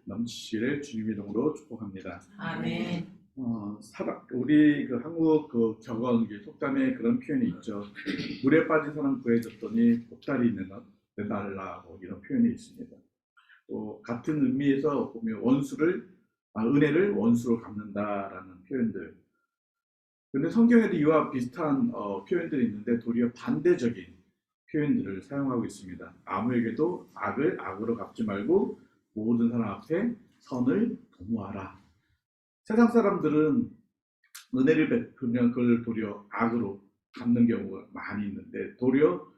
넘치시기를 주님의 이름으로 축복합니다. 아멘. 우리 그 한국 그 격언 속담에 그런 표현이 있죠. 물에 빠진 사람 구해줬더니 보따리 내달라고 이런 표현이 있습니다. 또 같은 의미에서 보면 은혜를 원수로 갚는다라는 표현들. 근데 성경에도 이와 비슷한 표현들이 있는데 도리어 반대적인 표현들을 사용하고 있습니다. 아무에게도 악을 악으로 갚지 말고 모든 사람 앞에 선을 도모하라. 세상 사람들은 은혜를 베푸면 그걸 도리어 악으로 갚는 경우가 많이 있는데, 도리어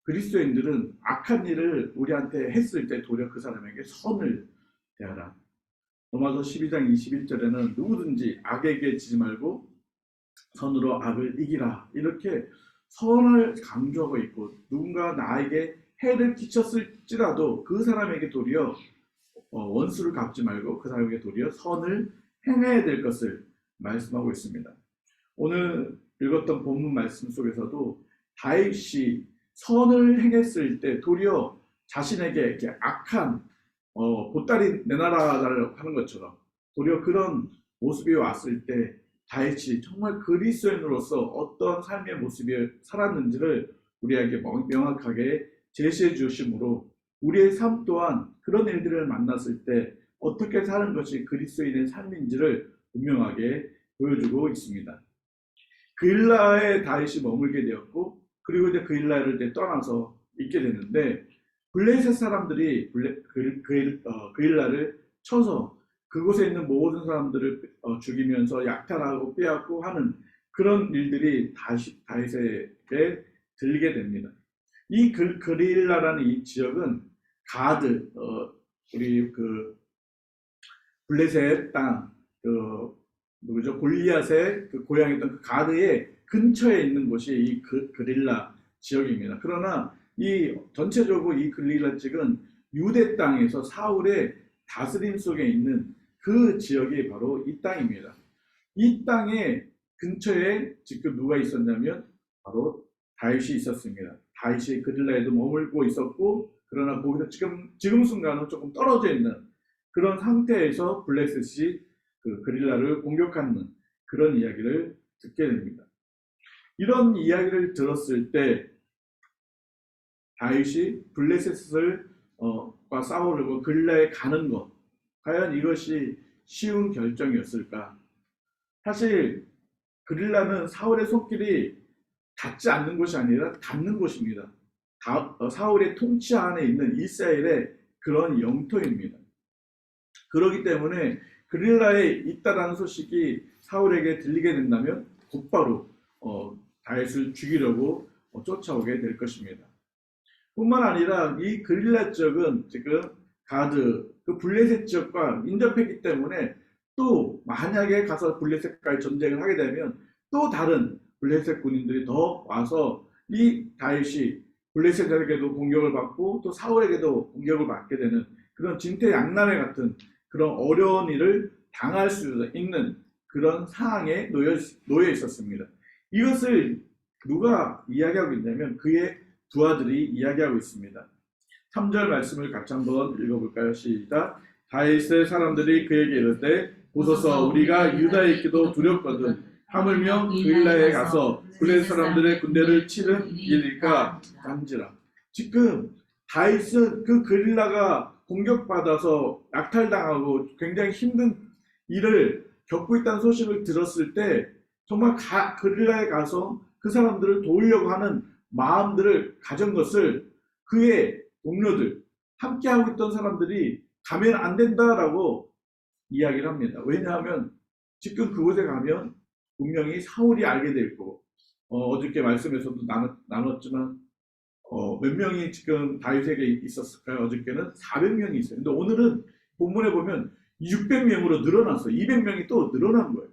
그리스도인들은 악한 일을 우리한테 했을 때 도리어 그 사람에게 선을 대하라. 로마서 12장 21절에는 누구든지 악에게 지지 말고 선으로 악을 이기라, 이렇게 선을 강조하고 있고, 누군가 나에게 해를 끼쳤을지라도 그 사람에게 도리어 원수를 갚지 말고 그 사람에게 도리어 선을 행해야 될 것을 말씀하고 있습니다. 오늘 읽었던 본문 말씀 속에서도 다윗이 선을 행했을 때 도리어 자신에게 이렇게 악한 보따리 내놔라라고 하는 것처럼 도리어 그런 모습이 왔을 때 다윗이 정말 그리스도인으로서 어떤 삶의 모습이 살았는지를 우리에게 명확하게 제시해 주심으로 우리의 삶 또한 그런 일들을 만났을 때 어떻게 사는 것이 그리스도인의 삶인지를 분명하게 보여주고 있습니다. 그일라에 다윗이 머물게 되었고, 그리고 이제 그일라를 이제 떠나서 있게 되는데, 블레셋 사람들이 그일라를 쳐서 그곳에 있는 모든 사람들을 죽이면서 약탈하고 빼앗고 하는 그런 일들이 다윗에게 들리게 됩니다. 이 그릴라라는 이 지역은 가드, 우리 그 블레셋 땅, 누구죠? 골리앗의 그 고향이었던 그 가드의 근처에 있는 곳이 이 그릴라 지역입니다. 그러나 이 전체적으로 이 그릴라 지역은 유대 땅에서 사울의 다스림 속에 있는 그 지역이 바로 이 땅입니다. 이 땅의 근처에 지금 누가 있었냐면 바로 다윗이 있었습니다. 다윗이 그릴라에도 머물고 있었고, 그러나 거기서 지금 순간은 조금 떨어져 있는 그런 상태에서 블레셋이 그 그릴라를 공격하는 그런 이야기를 듣게 됩니다. 이런 이야기를 들었을 때 다윗이 블레셋을 싸우려고 그릴라에 가는 것, 과연 이것이 쉬운 결정이었을까? 사실 그릴라는 사울의 손길이 닿지 않는 곳이 아니라 닿는 곳입니다. 사울의 통치 안에 있는 이스라엘의 그런 영토입니다. 그렇기 때문에 그릴라에 있다라는 소식이 사울에게 들리게 된다면 곧바로 다윗을 죽이려고 쫓아오게 될 것입니다. 뿐만 아니라 이 그릴라 지역은 지금 가드, 그 블레셋 지역과 인접했기 때문에 또 만약에 가서 블레셋과의 전쟁을 하게 되면 또 다른 블레셋 군인들이 더 와서 이 다윗이 블레셋에게도 공격을 받고 또 사울에게도 공격을 받게 되는 그런 진퇴양난의 같은 그런 어려운 일을 당할 수 있는 그런 상황에 놓여 있었습니다. 이것을 누가 이야기하고 있냐면 그의 두 아들이 이야기하고 있습니다. 3절 말씀을 같이 한번 읽어볼까요? 시작. 다윗의 사람들이 그에게 이르되 보소서 우리가 유다에 있기도 두렵거든 하물며 그일라에 가서 블레셋 사람들의 군대를 치는 일일까 단지라. 지금 다윗은 그 그릴라가 공격받아서 약탈당하고 굉장히 힘든 일을 겪고 있다는 소식을 들었을 때 정말 그릴라에 가서 그 사람들을 도우려고 하는 마음들을 가진 것을 그의 동료들, 함께하고 있던 사람들이 가면 안 된다라고 이야기를 합니다. 왜냐하면 지금 그곳에 가면 분명히 사울이 알게 될 거고, 어저께 말씀에서도 나눴지만 몇 명이 지금 다윗에게 있었을까요? 어저께는 400명이 있어요. 근데 오늘은 본문에 보면 600명으로 늘어났어요. 200명이 또 늘어난 거예요.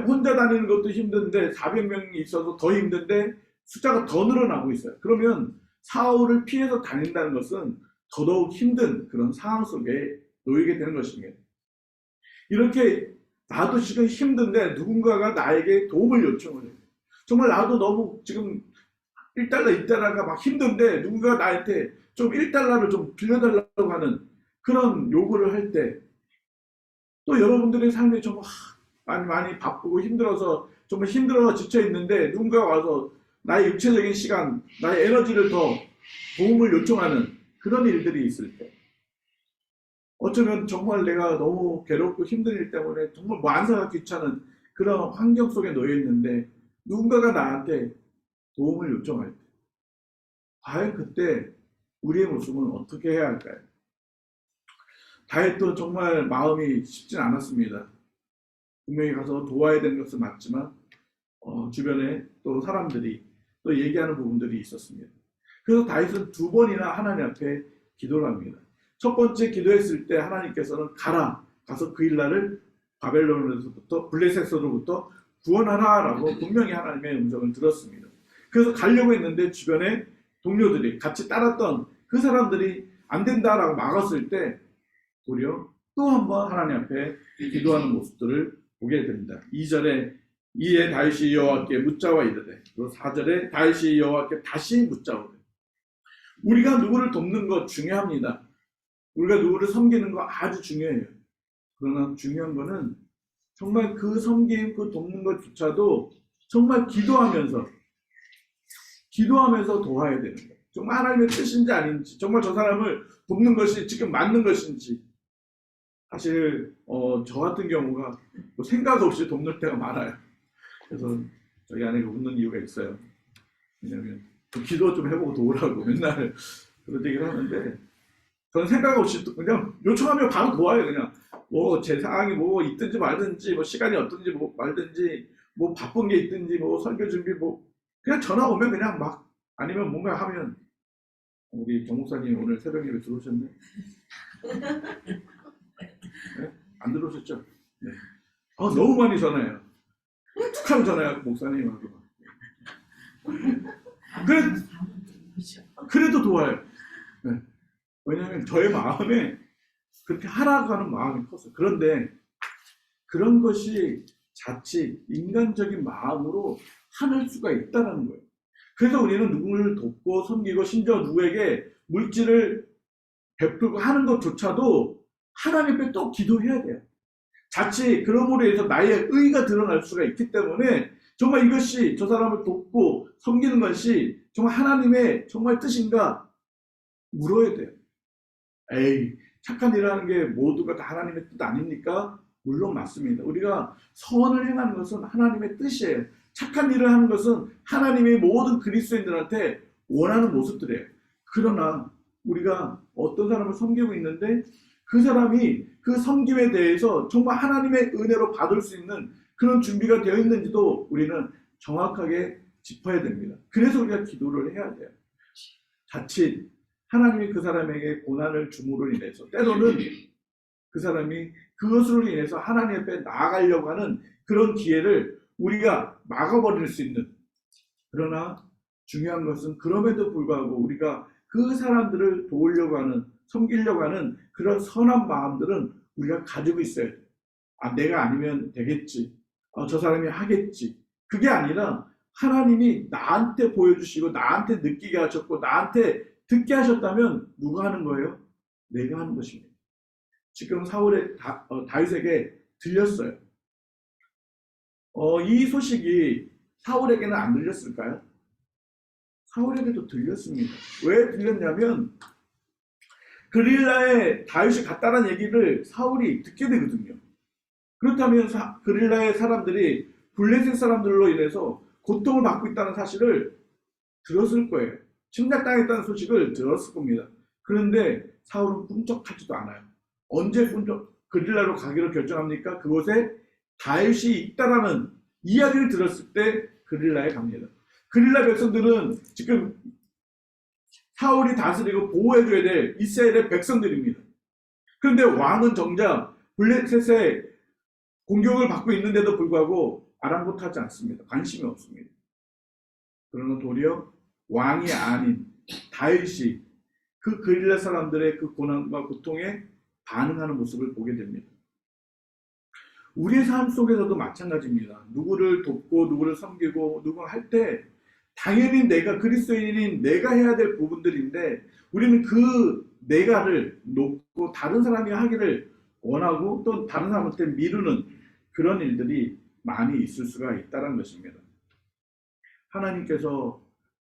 혼자 다니는 것도 힘든데 400명이 있어서 더 힘든데 숫자가 더 늘어나고 있어요. 그러면 사울을 피해서 다닌다는 것은 더더욱 힘든 그런 상황 속에 놓이게 되는 것입니다. 이렇게 나도 지금 힘든데 누군가가 나에게 도움을 요청을 해요. 정말 나도 너무 지금 1달러, 2달러가 막 힘든데 누군가 나한테 좀 1달러를 좀 빌려달라고 하는 그런 요구를 할 때, 또 여러분들의 삶이 정말 많이 바쁘고 힘들어서 정말 힘들어 지쳐 있는데 누군가가 와서 나의 육체적인 시간, 나의 에너지를 더 도움을 요청하는 그런 일들이 있을 때, 어쩌면 정말 내가 너무 괴롭고 힘든 일 때문에 정말 만사가 귀찮은 그런 환경 속에 놓여 있는데 누군가가 나한테 도움을 요청할 때, 과연 그때 우리의 모습은 어떻게 해야 할까요? 다윗도 정말 마음이 쉽진 않았습니다. 분명히 가서 도와야 되는 것은 맞지만 주변에 또 사람들이 또 얘기하는 부분들이 있었습니다. 그래서 다윗은 두 번이나 하나님 앞에 기도를 합니다. 첫 번째 기도했을 때 하나님께서는 가서 그 일날을 바벨론에서부터 블레셋으로부터 구원하라라고 분명히 하나님의 음성을 들었습니다. 그래서 가려고 했는데 주변에 동료들이 같이 따랐던 그 사람들이 안 된다라고 막았을 때 도리어 또 한 번 하나님 앞에 기도하는 모습들을 보게 됩니다. 2절에 이에 다윗이 여호와께 묻자와 이르되, 그리고 4절에 다윗이 여호와께 다시 묻자오되. 우리가 누구를 돕는 것 중요합니다. 우리가 누구를 섬기는 거 아주 중요해요. 그러나 중요한 거는 정말 그 섬김, 그 돕는 것조차도 정말 기도하면서 도와야 되는 거예요. 정말 하나님의 뜻인지 아닌지, 정말 저 사람을 돕는 것이 지금 맞는 것인지. 사실 저 같은 경우가 뭐 생각 없이 돕는 때가 많아요. 그래서 저희 아내가 웃는 이유가 있어요. 왜냐면 기도 좀 해보고 도우라고 맨날 그런 얘기를 하는데, 저는 생각 없이 그냥 요청하면 바로 도와요. 그냥 뭐 제 상황이 뭐 있든지 말든지, 뭐 시간이 어떤지 뭐 말든지, 뭐 바쁜 게 있든지, 뭐 설교 준비 뭐 그냥 전화 오면 그냥 막, 아니면 뭔가 하면. 우리 정 목사님 오늘 새벽 예배 들어오셨네? 네? 안 들어오셨죠? 네. 너무 많이 전화해요. 툭 하면 전화해요, 목사님하고. 그래도 도와요. 네. 왜냐하면 저의 마음에 그렇게 하라고 하는 마음이 컸어요. 그런데 그런 것이 자칫 인간적인 마음으로 하는 수가 있다는 거예요. 그래서 우리는 누구를 돕고 섬기고 심지어 누구에게 물질을 베풀고 하는 것조차도 하나님 앞에 또 기도해야 돼요. 자칫 그러므로 해서 나의 의가 드러날 수가 있기 때문에 정말 이것이 저 사람을 돕고 섬기는 것이 정말 하나님의 정말 뜻인가 물어야 돼요. 에이, 착한 일을 하는 게 모두가 다 하나님의 뜻 아닙니까? 물론 맞습니다. 우리가 선을 행하는 것은 하나님의 뜻이에요. 착한 일을 하는 것은 하나님의 모든 그리스도인들한테 원하는 모습들이에요. 그러나 우리가 어떤 사람을 섬기고 있는데 그 사람이 그 섬김에 대해서 정말 하나님의 은혜로 받을 수 있는 그런 준비가 되어 있는지도 우리는 정확하게 짚어야 됩니다. 그래서 우리가 기도를 해야 돼요. 자칫 하나님이 그 사람에게 고난을 줌으로 인해서, 때로는 그 사람이 그것으로 인해서 하나님 앞에 나아가려고 하는 그런 기회를 우리가 막아버릴 수 있는, 그러나 중요한 것은 그럼에도 불구하고 우리가 그 사람들을 도우려고 하는, 섬기려고 하는 그런 선한 마음들은 우리가 가지고 있어야 돼요. 내가 아니면 되겠지. 저 사람이 하겠지. 그게 아니라 하나님이 나한테 보여주시고 나한테 느끼게 하셨고 나한테 듣게 하셨다면 누가 하는 거예요? 내가 하는 것입니다. 지금 사울의 다윗에게 들렸어요. 이 소식이 사울에게는 안 들렸을까요? 사울에게도 들렸습니다. 왜 들렸냐면 그릴라에 다윗이 갔다는 얘기를 사울이 듣게 되거든요. 그렇다면 그릴라의 사람들이 블레셋 사람들로 인해서 고통을 받고 있다는 사실을 들었을 거예요. 침략당했다는 소식을 들었을 겁니다. 그런데 사울은 꿈쩍하지도 않아요. 언제 그릴라로 가기로 결정합니까? 그곳에 다윗이 있다라는 이야기를 들었을 때 그릴라에 갑니다. 그릴라 백성들은 지금 사울이 다스리고 보호해줘야 될 이스라엘의 백성들입니다. 그런데 왕은 정작 블레셋의 공격을 받고 있는데도 불구하고 아랑곳하지 않습니다. 관심이 없습니다. 그러나 도리어 왕이 아닌 다윗이 그 그릴라 사람들의 그 고난과 고통에 반응하는 모습을 보게 됩니다. 우리의 삶 속에서도 마찬가지입니다. 누구를 돕고 누구를 섬기고 누구를 할 때 당연히 내가 그리스도인인 내가 해야 될 부분들인데 우리는 그 내가를 놓고 다른 사람이 하기를 원하고 또 다른 사람한테 미루는 그런 일들이 많이 있을 수가 있다는 것입니다. 하나님께서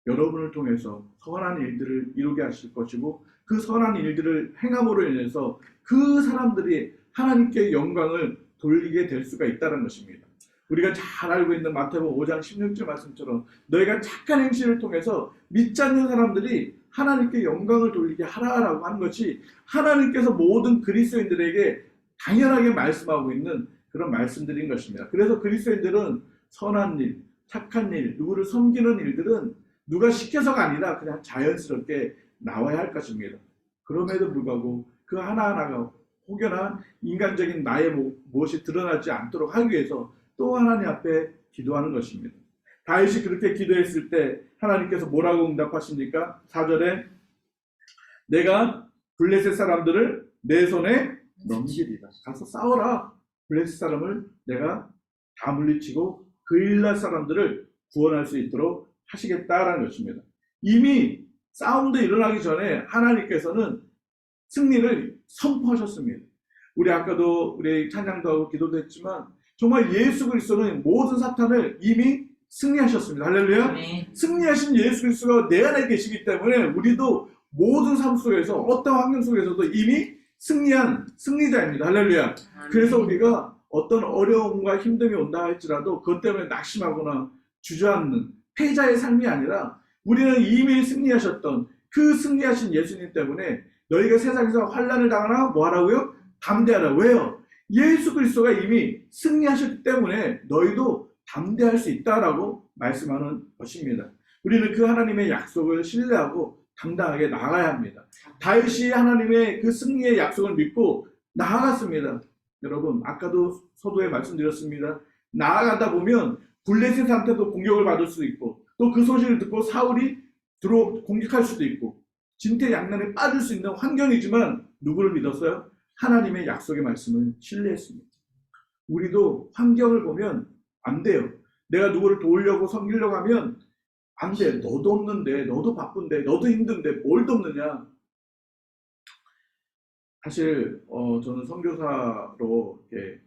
여러분을 통해서 선한 일들을 이루게 하실 것이고 그 선한 일들을 행함으로 인해서 그 사람들이 하나님께 영광을 돌리게 될 수가 있다는 것입니다. 우리가 잘 알고 있는 마태복음 5장 16절 말씀처럼 너희가 착한 행실을 통해서 믿지 않는 사람들이 하나님께 영광을 돌리게 하라라고 하는 것이 하나님께서 모든 그리스도인들에게 당연하게 말씀하고 있는 그런 말씀들인 것입니다. 그래서 그리스도인들은 선한 일, 착한 일, 누구를 섬기는 일들은 누가 시켜서가 아니라 그냥 자연스럽게 나와야 할 것입니다. 그럼에도 불구하고 그 하나하나가 혹여나 인간적인 나의 무엇이 드러나지 않도록 하기 위해서 또 하나님 앞에 기도하는 것입니다. 다윗이 그렇게 기도했을 때 하나님께서 뭐라고 응답하십니까? 4절에 내가 블레셋 사람들을 내 손에 넘기리라. 가서 싸워라. 블레셋 사람을 내가 다 물리치고 그일랏 사람들을 구원할 수 있도록 하시겠다라는 것입니다. 이미 싸움도 일어나기 전에 하나님께서는 승리를 선포하셨습니다. 우리 아까도 우리 찬양도 하고 기도도 했지만 정말 예수 그리스도는 모든 사탄을 이미 승리하셨습니다. 할렐루야. 네. 승리하신 예수 그리스도가 내 안에 계시기 때문에 우리도 모든 삶 속에서 어떤 환경 속에서도 이미 승리한 승리자입니다. 할렐루야. 그래서 우리가 어떤 어려움과 힘듦이 온다 할지라도 그것 때문에 낙심하거나 주저앉는 패자의 삶이 아니라 우리는 이미 승리하셨던 그 승리하신 예수님 때문에 너희가 세상에서 환난을 당하나 뭐하라고요? 담대하라. 왜요? 예수 그리스도가 이미 승리하셨기 때문에 너희도 담대할 수 있다라고 말씀하는 것입니다. 우리는 그 하나님의 약속을 신뢰하고 당당하게 나아가야 합니다. 다윗이 하나님의 그 승리의 약속을 믿고 나아갔습니다. 여러분 아까도 서두에 말씀드렸습니다. 나아가다 보면 블레셋한테도 공격을 받을 수도 있고 또 그 소식을 듣고 사울이 공격할 수도 있고 진퇴양난에 빠질 수 있는 환경이지만 누구를 믿었어요? 하나님의 약속의 말씀을 신뢰했습니다. 우리도 환경을 보면 안 돼요. 내가 누구를 도우려고 섬기려고 하면 안 돼. 너도 없는데, 너도 바쁜데, 너도 힘든데 뭘 돕느냐. 사실 저는 선교사로 이렇게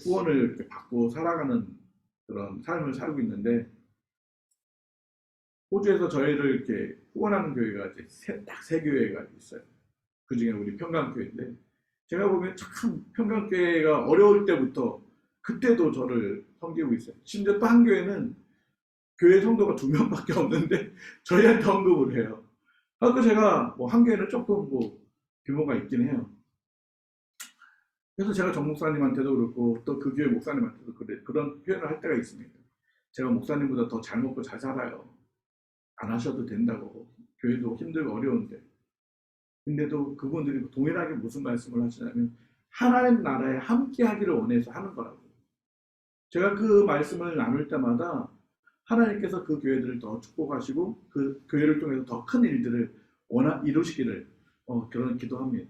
후원을 이렇게 받고 살아가는 그런 삶을 살고 있는데 호주에서 저희를 이렇게 후원하는 교회가 딱 세 교회가 있어요. 그 중에 우리 평강교회인데 제가 보면 참 평강교회가 어려울 때부터 그때도 저를 섬기고 있어요. 심지어 또 한 교회는 교회 성도가 2명밖에 없는데 저희한테 헌금을 해요. 그래서 제가 한 교회는 조금 규모가 있긴 해요. 그래서 제가 정 목사님한테도 그렇고 또 그 교회 목사님한테도 그런 표현을 할 때가 있습니다. 제가 목사님보다 더 잘 먹고 잘 살아요. 안 하셔도 된다고. 교회도 힘들고 어려운데. 근데도 그분들이 동일하게 무슨 말씀을 하시냐면 하나님 나라에 함께 하기를 원해서 하는 거라고요. 제가 그 말씀을 나눌 때마다 하나님께서 그 교회들을 더 축복하시고 그 교회를 통해서 더 큰 일들을 이루시기를 그런 기도합니다.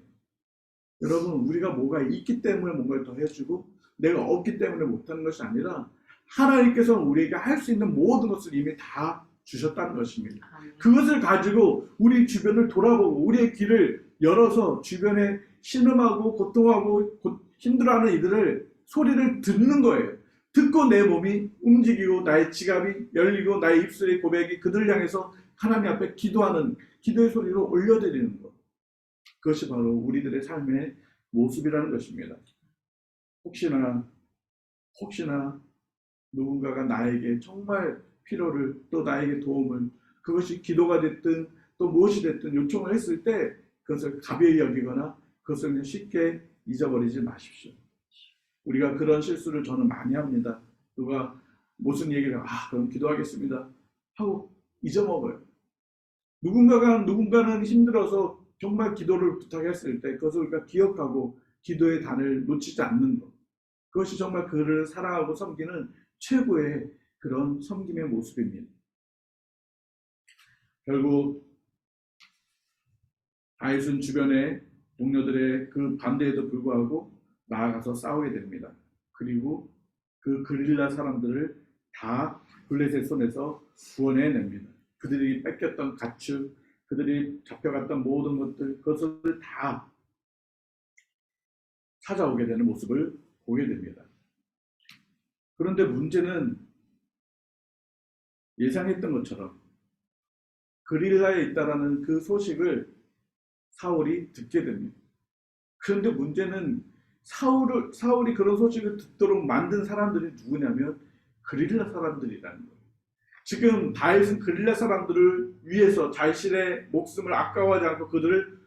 여러분 우리가 뭐가 있기 때문에 뭔가를 더 해주고 내가 없기 때문에 못하는 것이 아니라 하나님께서 우리에게 할 수 있는 모든 것을 이미 다 주셨다는 것입니다. 그것을 가지고 우리 주변을 돌아보고 우리의 길을 열어서 주변에 신음하고 고통하고 힘들어하는 이들을 소리를 듣는 거예요. 듣고 내 몸이 움직이고 나의 지갑이 열리고 나의 입술의 고백이 그들을 향해서 하나님 앞에 기도하는 기도의 소리로 올려드리는 것. 그것이 바로 우리들의 삶의 모습이라는 것입니다. 혹시나 누군가가 나에게 정말 필요를 또 나에게 도움을 그것이 기도가 됐든 또 무엇이 됐든 요청을 했을 때 그것을 가벼이 여기거나 그것을 그냥 쉽게 잊어버리지 마십시오. 우리가 그런 실수를 저는 많이 합니다. 누가 무슨 얘기를 그럼 기도하겠습니다 하고 잊어먹어요. 누군가는 힘들어서 정말 기도를 부탁했을 때 그것을 우리가 기억하고 기도의 단을 놓치지 않는 것. 그것이 정말 그를 사랑하고 섬기는 최고의 그런 섬김의 모습입니다. 결국 다윗은 주변의 동료들의 그 반대에도 불구하고 나아가서 싸우게 됩니다. 그리고 그 그릴라 사람들을 다 블레셋 손에서 구원해냅니다. 그들이 뺏겼던 가축, 그들이 잡혀갔던 모든 것들, 그것을 다 찾아오게 되는 모습을 보게 됩니다. 그런데 문제는 예상했던 것처럼 그릴라에 있다라는 그 소식을 사울이 듣게 됩니다. 그런데 문제는 사울이 그런 소식을 듣도록 만든 사람들이 누구냐면 그릴라 사람들이라는 거예요. 지금 다윗은 그릴라 사람들을 위해서 자신의 목숨을 아까워하지 않고 그들을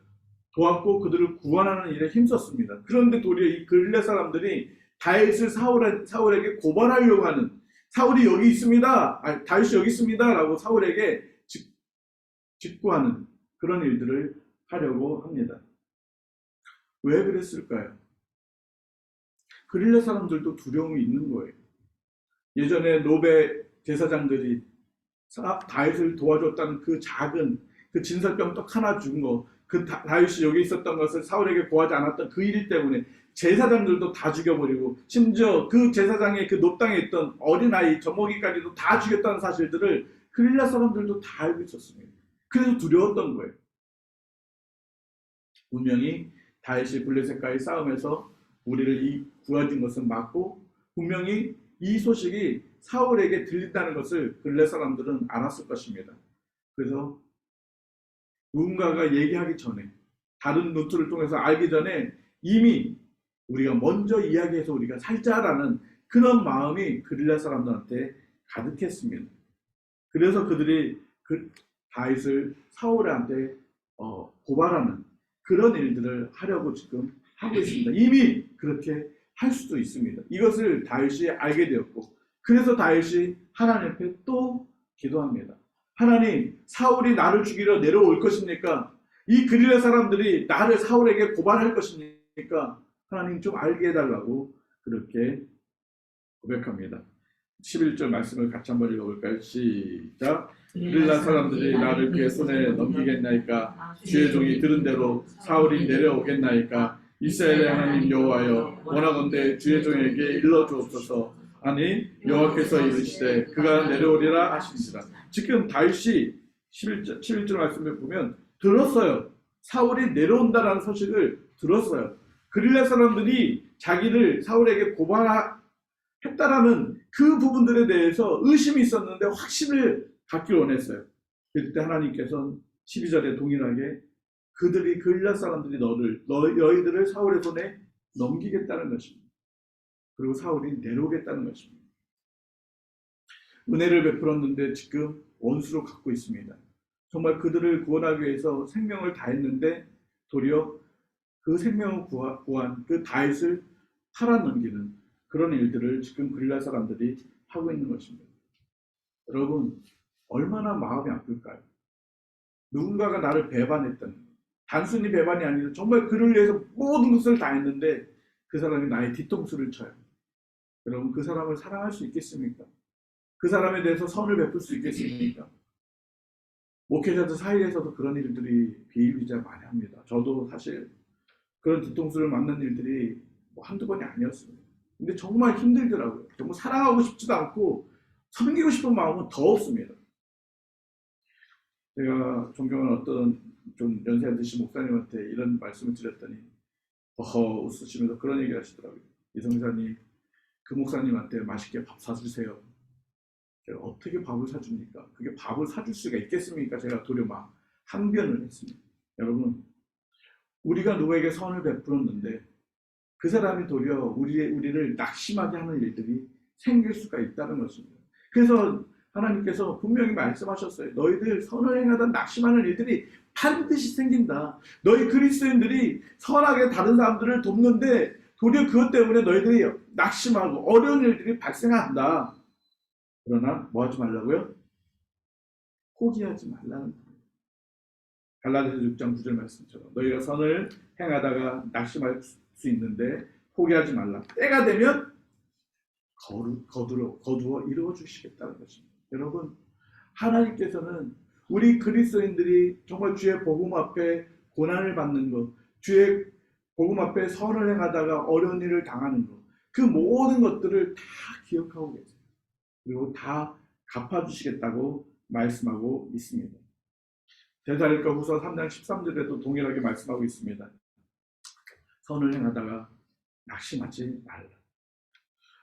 도왔고 그들을 구원하는 일에 힘썼습니다. 그런데 도리어 이 그릴라 사람들이 다윗을 사울에게 고발하려고 하는, 사울이 여기 있습니다, 다윗이 여기 있습니다 라고 사울에게 직구하는 그런 일들을 하려고 합니다. 왜 그랬을까요? 그릴라 사람들도 두려움이 있는 거예요. 예전에 노베 제사장들이 다윗을 도와줬다는 그 작은 그 진설병 떡 하나 준 거, 그 다윗이 여기 있었던 것을 사울에게 고하지 않았던 그 일 때문에 제사장들도 다 죽여버리고, 심지어 그 제사장의 그 높당에 있던 어린아이 젖먹이까지도 다 죽였다는 사실들을 그릴라 사람들도 다 알고 있었습니다. 그래서 두려웠던 거예요. 분명히 다윗이 블레셋과의 싸움에서 우리를 구해준 것은 맞고, 분명히 이 소식이 사울에게 들린다는 것을 그릴라 사람들은 알았을 것입니다. 그래서 누군가가 얘기하기 전에, 다른 루트를 통해서 알기 전에 이미 우리가 먼저 이야기해서 우리가 살자라는 그런 마음이 그릴라 사람들한테 가득했습니다. 그래서 그들이 다윗을 사울한테 고발하는 그런 일들을 하려고 지금 하고 있습니다. 이미 그렇게 할 수도 있습니다. 이것을 다윗이 알게 되었고, 그래서 다윗이 하나님 앞에 또 기도합니다. 하나님, 사울이 나를 죽이러 내려올 것입니까? 이 그릴라 사람들이 나를 사울에게 고발할 것입니까? 하나님 좀 알게 해달라고 그렇게 고백합니다. 11절 말씀을 같이 한번 읽어볼까요? 시작. 그릴라 사람들이 나를 그의 손에 넘기겠나이까? 주의 종이 들은 대로 사울이 내려오겠나이까? 이스라엘의 하나님 여호와여, 원하건대 주의 종에게 일러주옵소서. 아니 여호와께서 이르시되 그가 내려오리라 하시니라. 지금 다윗이 11절 말씀을 보면 들었어요. 사울이 내려온다라는 소식을 들었어요. 그릴라 사람들이 자기를 사울에게 고발했다라는 그 부분들에 대해서 의심이 있었는데 확신을 갖기 원했어요. 그때 하나님께서는 12절에 동일하게 그들이 그릴라 사람들이 너희들을 사울의 손에 넘기겠다는 것입니다. 그리고 사울이 내려오겠다는 것입니다. 은혜를 베풀었는데 지금 원수로 갖고 있습니다. 정말 그들을 구원하기 위해서 생명을 다했는데 도리어 그 생명을 구한 그 다윗을 팔아넘기는 그런 일들을 지금 그릴라 사람들이 하고 있는 것입니다. 여러분, 얼마나 마음이 아플까요? 누군가가 나를 배반했다는, 단순히 배반이 아니라 정말 그를 위해서 모든 것을 다 했는데 그 사람이 나의 뒤통수를 쳐요. 여러분, 그 사람을 사랑할 수 있겠습니까? 그 사람에 대해서 선을 베풀 수 있겠습니까? 목회자들 사이에서도 그런 일들이 비일비재 많이 합니다. 저도 사실 그런 뒤통수를 맞는 일들이 한두 번이 아니었습니다. 근데 정말 힘들더라고요. 정말 사랑하고 싶지도 않고 섬기고 싶은 마음은 더 없습니다. 제가 존경하는 어떤 좀 연세가 드신 목사님한테 이런 말씀을 드렸더니 웃으시면서 그런 얘기를 하시더라고요. 이성사님, 그 목사님한테 맛있게 밥 사주세요. 제가 어떻게 밥을 사줍니까? 그게 밥을 사줄 수가 있겠습니까? 제가 도리어 막 항변을 했습니다. 여러분, 우리가 누구에게 선을 베풀었는데 그 사람이 도리어 우리를 낙심하게 하는 일들이 생길 수가 있다는 것입니다. 그래서 하나님께서 분명히 말씀하셨어요. 너희들 선을 행하다 낙심하는 일들이 반드시 생긴다. 너희 그리스도인들이 선하게 다른 사람들을 돕는데 도리어 그것 때문에 너희들이 낙심하고 어려운 일들이 발생한다. 그러나 뭐 하지 말라고요? 포기하지 말라는 거예요. 갈라디아서 6장 9절 말씀처럼 너희가 선을 행하다가 낙심할 수 있는데 포기하지 말라. 때가 되면 거두어 이루어 주시겠다는 것입니다. 여러분, 하나님께서는 우리 그리스도인들이 정말 주의 복음 앞에 고난을 받는 것, 주의 복음 앞에 선을 행하다가 어려운 일을 당하는 것, 그 모든 것들을 다 기억하고 계세요. 그리고 다 갚아주시겠다고 말씀하고 있습니다. 데살로니가 후서 3장 13절에도 동일하게 말씀하고 있습니다. 선을 행하다가 낙심하지 말라.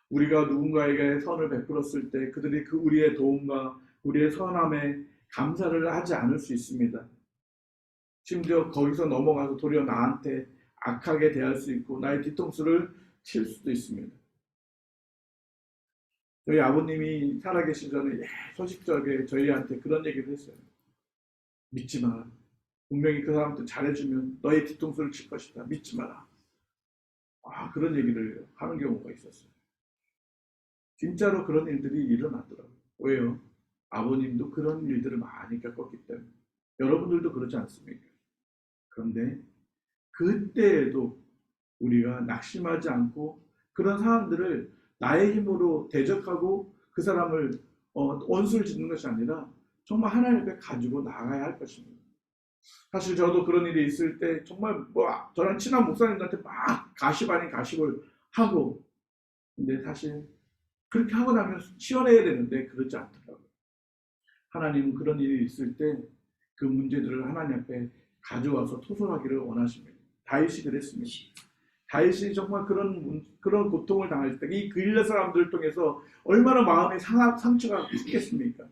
우리가 누군가에게 선을 베풀었을 때 그들이 그 우리의 도움과 우리의 선함에 감사를 하지 않을 수 있습니다. 심지어 거기서 넘어가서 도리어 나한테 악하게 대할 수 있고 나의 뒤통수를 칠 수도 있습니다. 저희 아버님이 살아계신 전에 소식적에 저희한테 그런 얘기를 했어요. 믿지 마라. 분명히 그 사람한테 잘해주면 너의 뒤통수를 칠 것이다. 믿지 마라. 그런 얘기를 하는 경우가 있었어요. 진짜로 그런 일들이 일어나더라고요. 왜요? 아버님도 그런 일들을 많이 겪었기 때문에. 여러분들도 그렇지 않습니까? 그런데 그때에도 우리가 낙심하지 않고 그런 사람들을 나의 힘으로 대적하고 그 사람을 원수를 짓는 것이 아니라 정말 하나님 앞에 가지고 나가야 할 것입니다. 사실 저도 그런 일이 있을 때 정말 저랑 친한 목사님들한테 막 가십 아닌 가십을 하고, 근데 사실 그렇게 하고 나면 치워내야 되는데 그렇지 않더라고요. 하나님은 그런 일이 있을 때 그 문제들을 하나님 앞에 가져와서 토설하기를 원하십니다. 다윗이 그랬습니다. 다윗이 정말 그런 고통을 당할 때 이 그일라 사람들을 통해서 얼마나 마음의 상처가 있겠습니까?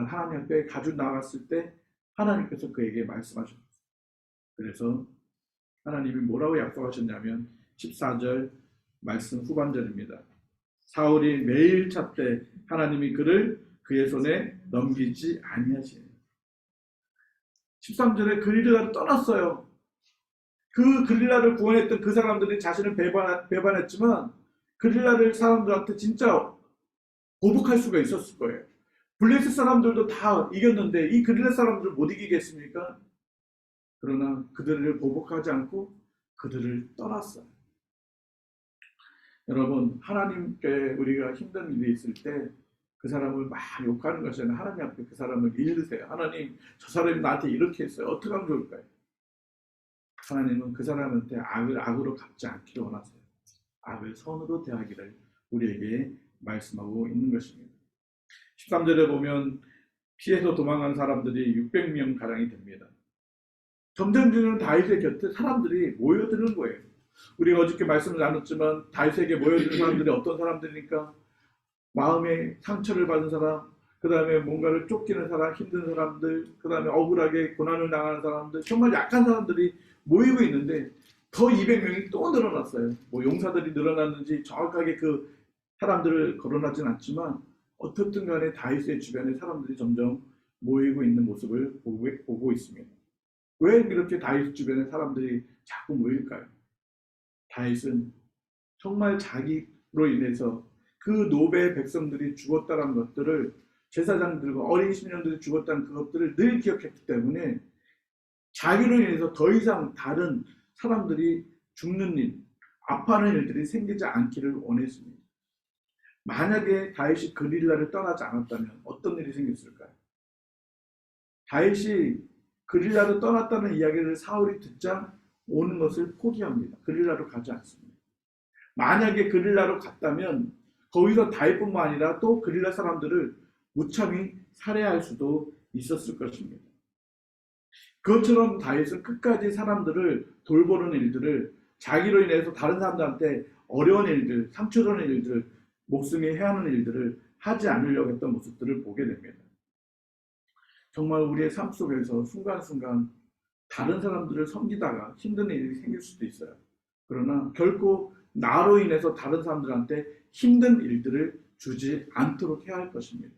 하나님 앞에 가지고 나갔을 때 하나님께서 그에게 말씀하셨어요. 그래서 하나님이 뭐라고 약속하셨냐면 14절 말씀 후반절입니다. 사울이 매일 찾되 하나님이 그를 그의 손에 넘기지 아니하시니. 13절에 그릴라를 떠났어요. 그 그릴라를 구원했던 그 사람들이 자신을 배반했지만 그릴라를 사람들한테 진짜 보복할 수가 있었을 거예요. 블레셋 사람들도 다 이겼는데 이 그릴라 사람들을 못 이기겠습니까? 그러나 그들을 보복하지 않고 그들을 떠났어요. 여러분, 하나님께 우리가 힘든 일이 있을 때 그 사람을 막 욕하는 것이 아니라 하나님 앞에 그 사람을 잃으세요. 하나님, 저 사람이 나한테 이렇게 했어요. 어떻게 하면 좋을까요? 하나님은 그 사람한테 악을 악으로 갚지 않기를 원하세요. 악을 선으로 대하기를 우리에게 말씀하고 있는 것입니다. 13절에 보면 피해서 도망간 사람들이 600명 가량이 됩니다. 점점 다윗의 곁에 사람들이 모여드는 거예요. 우리가 어저께 말씀을 나눴지만 다윗에게 모여드는 사람들이 어떤 사람들이니까 마음에 상처를 받은 사람, 그 다음에 뭔가를 쫓기는 사람, 힘든 사람들, 그 다음에 억울하게 고난을 당하는 사람들, 정말 약한 사람들이 모이고 있는데 더 200명이 또 늘어났어요. 용사들이 늘어났는지 정확하게 그 사람들을 거론하진 않지만 어떻든 간에 다윗의 주변에 사람들이 점점 모이고 있는 모습을 보고 있습니다. 왜 이렇게 다윗 주변에 사람들이 자꾸 모일까요? 다윗은 정말 자기로 인해서 그 노베 백성들이 죽었다는 것들을, 제사장들과 어린 신령들이 죽었다는 그것들을 늘 기억했기 때문에 자기로 인해서 더 이상 다른 사람들이 죽는 일, 아파하는 일들이 생기지 않기를 원했습니다. 만약에 다윗이 그릴라를 떠나지 않았다면 어떤 일이 생겼을까요? 다윗이 그릴라를 떠났다는 이야기를 사울이 듣자 오는 것을 포기합니다. 그릴라로 가지 않습니다. 만약에 그릴라로 갔다면 거기서 다윗뿐만 아니라 또 그릴라 사람들을 무참히 살해할 수도 있었을 것입니다. 그것처럼 다윗은 끝까지 사람들을 돌보는 일들을, 자기로 인해서 다른 사람들한테 어려운 일들, 상처 주는 일들, 목숨이 해하는 일들을 하지 않으려고 했던 모습들을 보게 됩니다. 정말 우리의 삶 속에서 순간순간 다른 사람들을 섬기다가 힘든 일이 생길 수도 있어요. 그러나 결코 나로 인해서 다른 사람들한테 힘든 일들을 주지 않도록 해야 할 것입니다.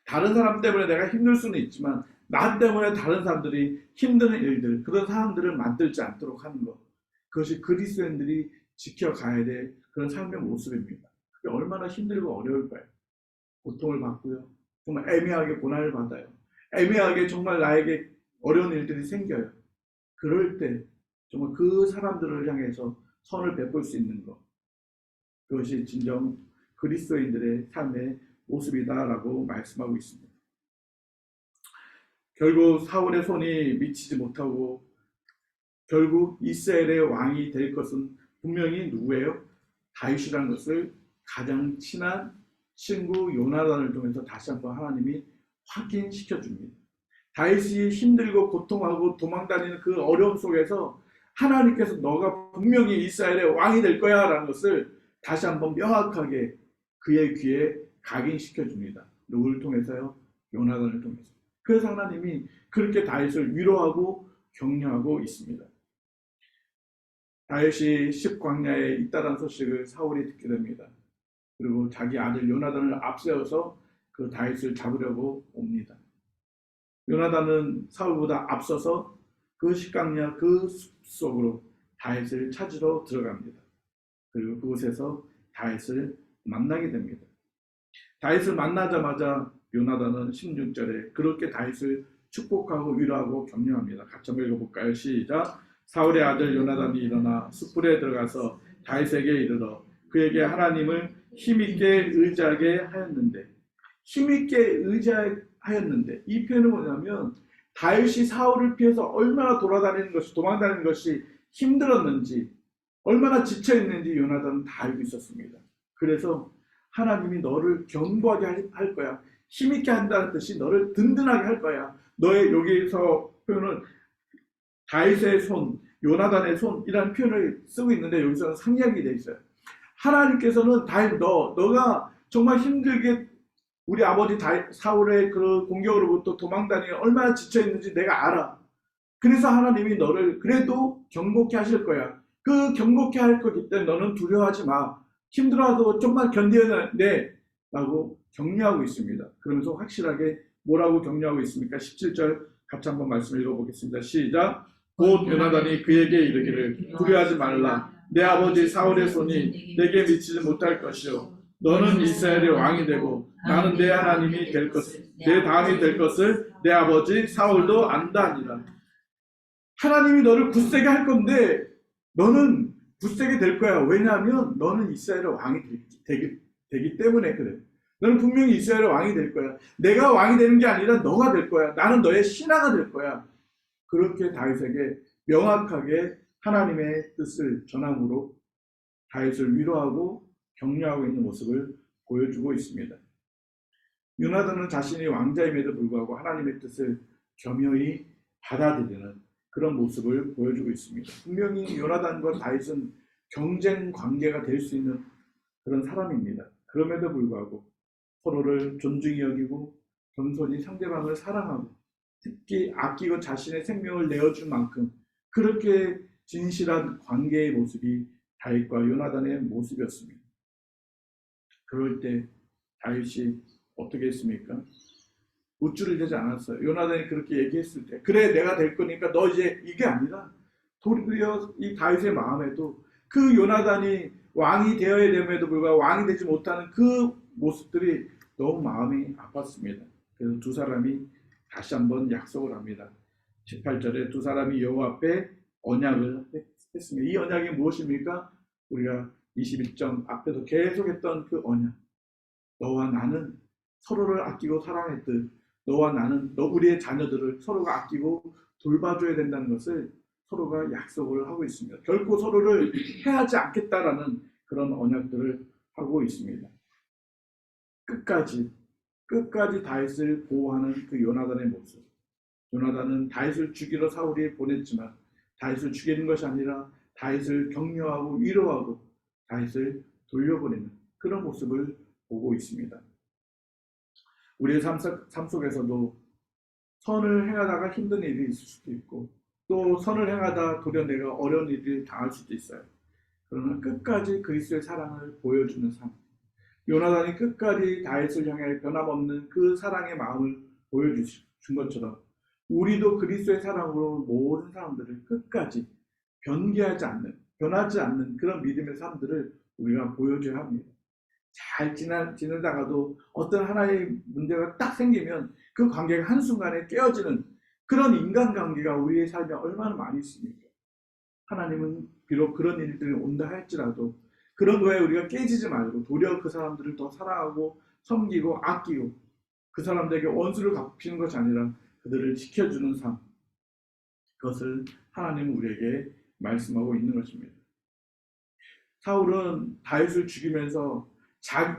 다른 사람 때문에 내가 힘들 수는 있지만 나 때문에 다른 사람들이 힘든 일들, 그런 사람들을 만들지 않도록 하는 것, 그것이 그리스도인들이 지켜가야 될 그런 삶의 모습입니다. 그게 얼마나 힘들고 어려울까요? 고통을 받고요, 정말 애매하게 고난을 받아요. 애매하게 정말 나에게 어려운 일들이 생겨요. 그럴 때 정말 그 사람들을 향해서 선을 베풀 수 있는 것, 그것이 진정 그리스도인들의 삶의 모습이다라고 말씀하고 있습니다. 결국 사울의 손이 미치지 못하고 결국 이스라엘의 왕이 될 것은 분명히 누구예요? 다윗이라는 것을 가장 친한 친구 요나단을 통해서 다시 한번 하나님이 확인시켜 줍니다. 다윗이 힘들고 고통하고 도망다니는 그 어려움 속에서 하나님께서 너가 분명히 이스라엘의 왕이 될 거야 라는 것을 다시 한번 명확하게 그의 귀에 각인시켜 줍니다. 누구를 통해서요? 요나단을 통해서. 그래서 하나님이 그렇게 다윗을 위로하고 격려하고 있습니다. 다윗이 십광야에 있다는 소식을 사울이 듣게 됩니다. 그리고 자기 아들 요나단을 앞세워서 그 다윗을 잡으려고 옵니다. 요나단은 사울보다 앞서서 그 십광야 그 숲속으로 다윗을 찾으러 들어갑니다. 그리고 그곳에서 다윗을 만나게 됩니다. 다윗을 만나자마자 요나단은 16절에 그렇게 다윗을 축복하고 위로하고 격려합니다. 같이 한번 읽어볼까요? 시작. 사울의 아들 요나단이 일어나 숯불에 들어가서 다윗에게 이르러 그에게 하나님을 힘있게 의지하게 하였는데, 힘있게 의지하였는데 이 표현은 뭐냐면 다윗이 사울을 피해서 얼마나 돌아다니는 것이, 도망다니는 것이 힘들었는지, 얼마나 지쳐있는지 요나단은 다 알고 있었습니다. 그래서 하나님이 너를 견고하게 할 거야. 힘있게 한다는 뜻이 너를 든든하게 할 거야. 너의, 여기서 표현은 다윗의 손, 요나단의 손이라는 표현을 쓰고 있는데 여기서는 상이하게 되어 있어요. 하나님께서는 다윗, 너가 정말 힘들게 우리 아버지 사울의 그 공격으로부터 도망다니는 얼마나 지쳐있는지 내가 알아. 그래서 하나님이 너를 그래도 경고케 하실 거야. 그 경고케 할 거기 때문에 너는 두려워하지 마. 힘들어도 좀만 견뎌내 라고 격려하고 있습니다. 그러면서 확실하게 뭐라고 격려하고 있습니까? 17절 같이 한번 말씀 읽어보겠습니다. 시작. 곧 요나단이 그에게 이르기를 두려워하지 말라. 내 아버지 사울의 손이 내게 미치지 못할 것이요 너는 이스라엘의 왕이 되고 나는 내 하나님이 될 것을, 내 다음이 될 것을 내 아버지 사울도 안다니라. 하나님이 너를 굳세게 할 건데 너는 굳세게 될 거야. 왜냐하면 너는 이스라엘의 왕이 되기 때문에 그래. 너는 분명히 이스라엘의 왕이 될 거야. 내가 왕이 되는 게 아니라 너가 될 거야. 나는 너의 신하가 될 거야. 그렇게 다윗에게 명확하게 하나님의 뜻을 전함으로 다윗을 위로하고 격려하고 있는 모습을 보여주고 있습니다. 요나단은 자신이 왕자임에도 불구하고 하나님의 뜻을 겸허히 받아들이는 그런 모습을 보여주고 있습니다. 분명히 요나단과 다윗은 경쟁 관계가 될 수 있는 그런 사람입니다. 그럼에도 불구하고 서로를 존중히 여기고 겸손히 상대방을 사랑하고 특히 아끼고 자신의 생명을 내어줄 만큼 그렇게 진실한 관계의 모습이 다윗과 요나단의 모습이었습니다. 그럴 때 다윗이 어떻게 했습니까? 우쭐을 대지 않았어요. 요나단이 그렇게 얘기했을 때 그래 내가 될 거니까 너 이제, 이게 아니라 도리어 이 다윗의 마음에도 그 요나단이 왕이 되어야 됨에도 불구하고 왕이 되지 못하는 그 모습들이 너무 마음이 아팠습니다. 그래서 두 사람이 다시 한번 약속을 합니다. 18절에 두 사람이 여호와 앞에 언약을 했습니다. 이 언약이 무엇입니까? 우리가 21점 앞에도 계속했던 그 언약. 너와 나는 서로를 아끼고 사랑했듯 너와 나는 우리의 자녀들을 서로가 아끼고 돌봐줘야 된다는 것을 서로가 약속을 하고 있습니다. 결코 서로를 해하지 않겠다라는 그런 언약들을 하고 있습니다. 끝까지 다윗을 보호하는 그 요나단의 모습. 요나단은 다윗을 죽이러 사울이 보냈지만 다윗을 죽이는 것이 아니라 다윗을 격려하고 위로하고 다윗을 돌려보내는 그런 모습을 보고 있습니다. 우리의 삶 속에서도 선을 행하다가 힘든 일이 있을 수도 있고 또 선을 행하다 도리어 내가 어려운 일을 당할 수도 있어요. 그러나 끝까지 그리스도의 사랑을 보여주는 삶. 요나단이 끝까지 다윗을 향해 변함없는 그 사랑의 마음을 보여준 것처럼 우리도 그리스도의 사랑으로 모든 사람들을 끝까지 변하지 않는 그런 믿음의 삶들을 우리가 보여줘야 합니다. 잘 지내다가도 어떤 하나의 문제가 딱 생기면 그 관계가 한순간에 깨어지는 그런 인간관계가 우리의 삶에 얼마나 많이 있습니까? 하나님은 비록 그런 일들이 온다 할지라도 그런 거에 우리가 깨지지 말고 도리어 그 사람들을 더 사랑하고 섬기고 아끼고 그 사람들에게 원수를 갚히는 것이 아니라 그들을 지켜주는 삶, 그것을 하나님은 우리에게 말씀하고 있는 것입니다. 사울은 다윗을 죽이면서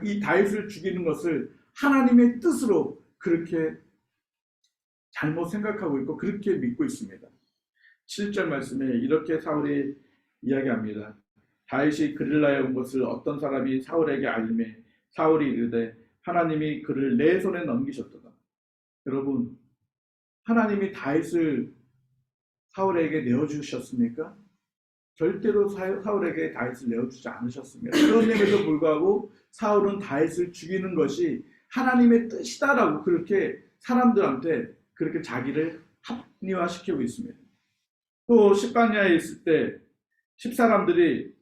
이 다윗을 죽이는 것을 하나님의 뜻으로 그렇게 잘못 생각하고 있고 그렇게 믿고 있습니다. 7절 말씀에 이렇게 사울이 이야기합니다. 다윗이 그릴라에 온 것을 어떤 사람이 사울에게 알림해 사울이 이르되 하나님이 그를 내 손에 넘기셨도다. 여러분, 하나님이 다윗을 사울에게 내어주셨습니까? 절대로 사울에게 다윗을 내어주지 않으셨습니다. 그럼에도 불구하고 사울은 다윗을 죽이는 것이 하나님의 뜻이다라고 그렇게 사람들한테 그렇게 자기를 합리화시키고 있습니다. 또 십강야에 있을 때 십사람들이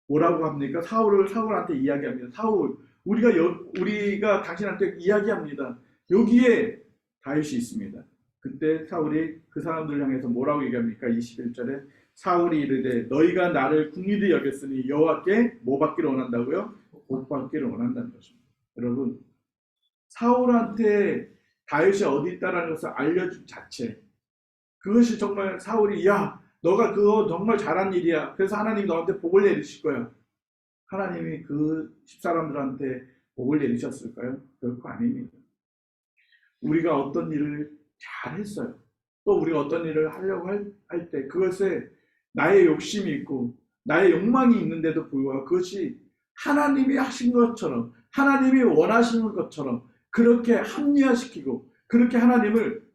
뭐라고 합니까? 사울한테 이야기합니다. 사울, 우리가 당신한테 이야기합니다. 여기에 다윗이 있습니다. 그때 사울이 그 사람들을 향해서 뭐라고 얘기합니까? 21절에 사울이 이르되 너희가 나를 궁일히 여겼으니 여호와께 뭐 받기를 원한다고요? 복 받기를 원한다는 것입니다. 여러분, 사울한테 다윗이 어디 있다라는 것을 알려준 자체, 그것이 정말 사울이 야 너가 그거 정말 잘한 일이야. 그래서 하나님이 너한테 복을 내리실 거야. 하나님이 그 십사람들한테 복을 내리셨을까요? 결코 아닙니다. 우리가 어떤 일을 잘했어요. 또 우리가 어떤 일을 하려고 할 때 그것에 나의 욕심이 있고 나의 욕망이 있는데도 불구하고 그것이 하나님이 하신 것처럼 하나님이 원하시는 것처럼 그렇게 합리화시키고 그렇게 하나님을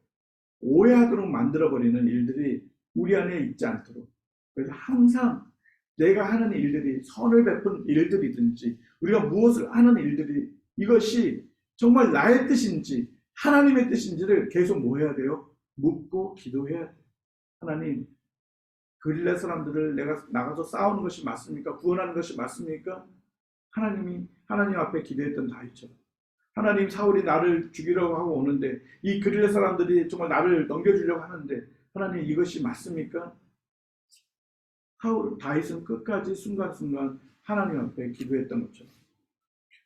오해하도록 만들어버리는 일들이 우리 안에 있지 않도록, 그래서 항상 내가 하는 일들이 선을 베푼 일들이든지 우리가 무엇을 하는 일들이 이것이 정말 나의 뜻인지 하나님의 뜻인지를 계속 뭐 해야 돼요? 묻고 기도해야 돼요. 하나님, 그릴라 사람들을 내가 나가서 싸우는 것이 맞습니까? 구원하는 것이 맞습니까? 하나님 앞에 기도했던 다윗처럼 하나님, 사울이 나를 죽이려고 하고 오는데 이 그릴라 사람들이 정말 나를 넘겨주려고 하는데 하나님, 이것이 맞습니까? 다윗은 끝까지 순간순간 하나님 앞에 기도했던 것처럼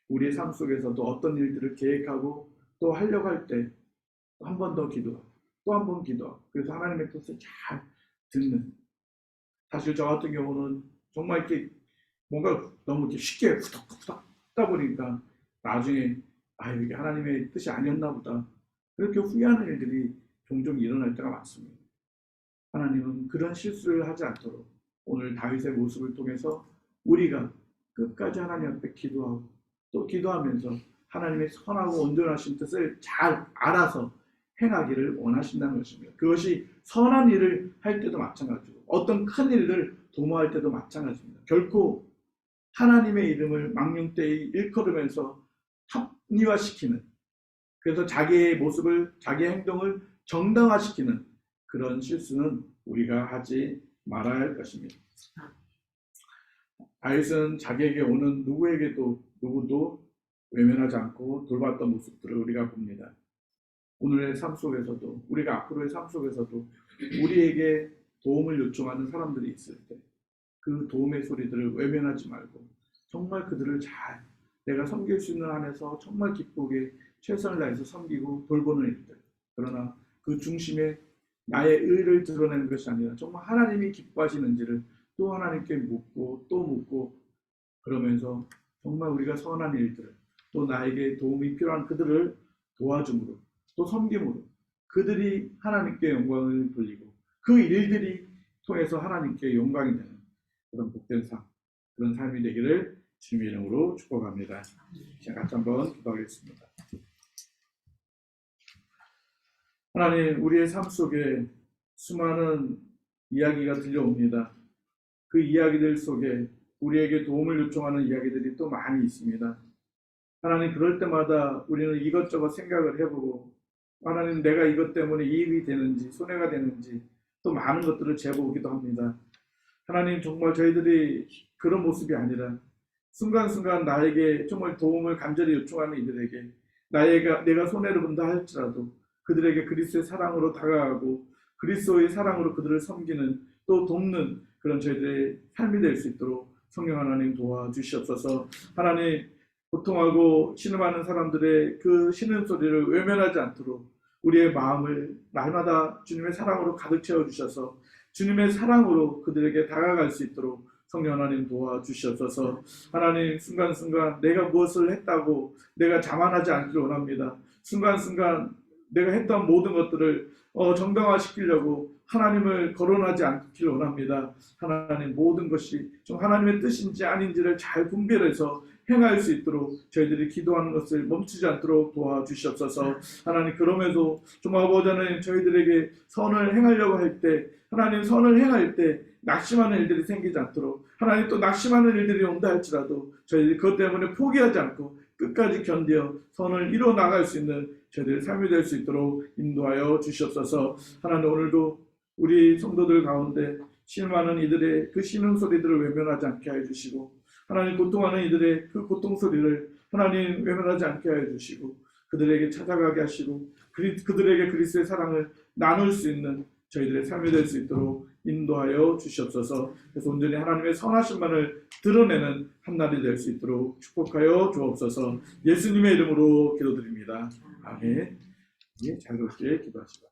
우리의 삶 속에서도 어떤 일들을 계획하고 또 하려고 할 때 한 번 더 기도하고 또 한 번 기도하고 그래서 하나님의 뜻을 잘 듣는, 사실 저 같은 경우는 정말 이렇게 뭔가 너무 이렇게 쉽게 후덕후덕 하다 보니까 나중에 이게 하나님의 뜻이 아니었나 보다 그렇게 후회하는 일들이 종종 일어날 때가 많습니다. 하나님은 그런 실수를 하지 않도록 오늘 다윗의 모습을 통해서 우리가 끝까지 하나님 앞에 기도하고 또 기도하면서 하나님의 선하고 온전하신 뜻을 잘 알아서 행하기를 원하신다는 것입니다. 그것이 선한 일을 할 때도 마찬가지고 어떤 큰 일을 도모할 때도 마찬가지입니다. 결코 하나님의 이름을 망령되이 일컬으면서 합리화시키는, 그래서 자기의 모습을 자기의 행동을 정당화시키는 그런 실수는 우리가 하지 말아야 할 것입니다. 다윗은 자기에게 오는 누구도 외면하지 않고 돌봤던 모습들을 우리가 봅니다. 오늘의 삶 속에서도 우리가 앞으로의 삶 속에서도 우리에게 도움을 요청하는 사람들이 있을 때 그 도움의 소리들을 외면하지 말고 정말 그들을 잘 내가 섬길 수 있는 안에서 정말 기쁘게 최선을 다해서 섬기고 돌보는 일들, 그러나 그 중심에 나의 의를 드러내는 것이 아니라 정말 하나님이 기뻐하시는지를 또 하나님께 묻고 또 묻고 그러면서 정말 우리가 선한 일들을 또 나에게 도움이 필요한 그들을 도와줌으로 또 섬김으로 그들이 하나님께 영광을 돌리고 그 일들이 통해서 하나님께 영광이 되는 그런 복된 삶, 그런 삶이 되기를 주님의 이름으로 축복합니다. 제가 같이 한번 기도하겠습니다. 하나님, 우리의 삶 속에 수많은 이야기가 들려옵니다. 그 이야기들 속에 우리에게 도움을 요청하는 이야기들이 또 많이 있습니다. 하나님, 그럴 때마다 우리는 이것저것 생각을 해보고 하나님, 내가 이것 때문에 이익이 되는지 손해가 되는지 또 많은 것들을 재보기도 합니다. 하나님, 정말 저희들이 그런 모습이 아니라 순간순간 나에게 정말 도움을 간절히 요청하는 이들에게 내가 손해를 본다 할지라도 그들에게 그리스도의 사랑으로 다가가고 그리스도의 사랑으로 그들을 섬기는 또 돕는 그런 저희들의 삶이 될 수 있도록 성령 하나님 도와주시옵소서. 하나님, 고통하고 신음하는 사람들의 그 신음소리를 외면하지 않도록 우리의 마음을 날마다 주님의 사랑으로 가득 채워주셔서 주님의 사랑으로 그들에게 다가갈 수 있도록 성령 하나님 도와주시옵소서. 하나님, 순간순간 내가 무엇을 했다고 내가 자만하지 않기를 원합니다. 순간순간 내가 했던 모든 것들을 정당화시키려고 하나님을 거론하지 않기를 원합니다. 하나님 모든 것이 좀 하나님의 뜻인지 아닌지를 잘 분별해서 행할 수 있도록 저희들이 기도하는 것을 멈추지 않도록 도와주시옵소서. 하나님 그럼에도 좀 아버지 하나님 저희들에게 선을 행하려고 할 때 하나님 선을 행할 때 낙심하는 일들이 생기지 않도록 하나님 또 낙심하는 일들이 온다 할지라도 저희들이 그것 때문에 포기하지 않고 끝까지 견디어 선을 이뤄 나갈 수 있는 저희들의 삶이 될 수 있도록 인도하여 주시옵소서. 하나님 오늘도 우리 성도들 가운데 실망하는 이들의 그 신음 소리들을 외면하지 않게 하여 주시고 하나님 고통하는 이들의 그 고통 소리를 하나님 외면하지 않게 하여 주시고 그들에게 찾아가게 하시고 그들에게 그리스도의 사랑을 나눌 수 있는 저희들의 삶이 될 수 있도록 인도하여 주시옵소서. 그래서 온전히 하나님의 선하심만을 드러내는 한 날이 될 수 있도록 축복하여 주옵소서. 예수님의 이름으로 기도드립니다. 아멘. 예, 자유롭게 기도하시다.